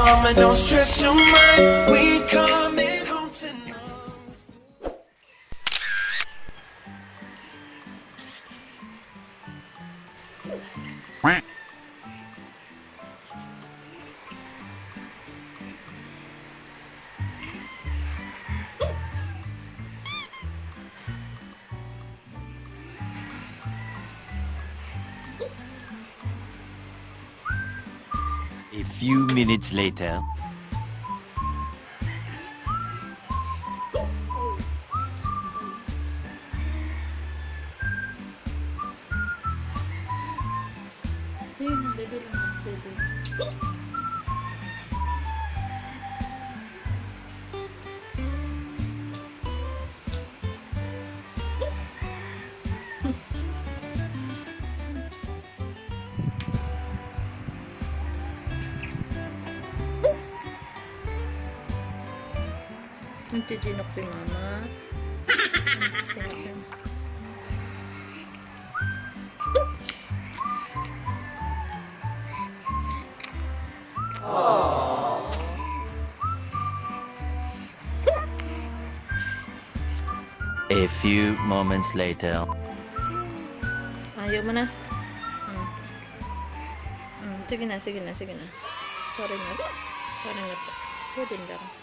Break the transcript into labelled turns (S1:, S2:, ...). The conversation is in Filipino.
S1: mama, don't stress your mind. We coming home tonight.
S2: A few minutes later.
S3: Ito yun, dede lang, dede. Nagtiginok si mama.
S2: A few moments later.
S3: Ayaw mo na. Sige na, sige na, sige na. Sorry na. Sorry na po. Pwede lang.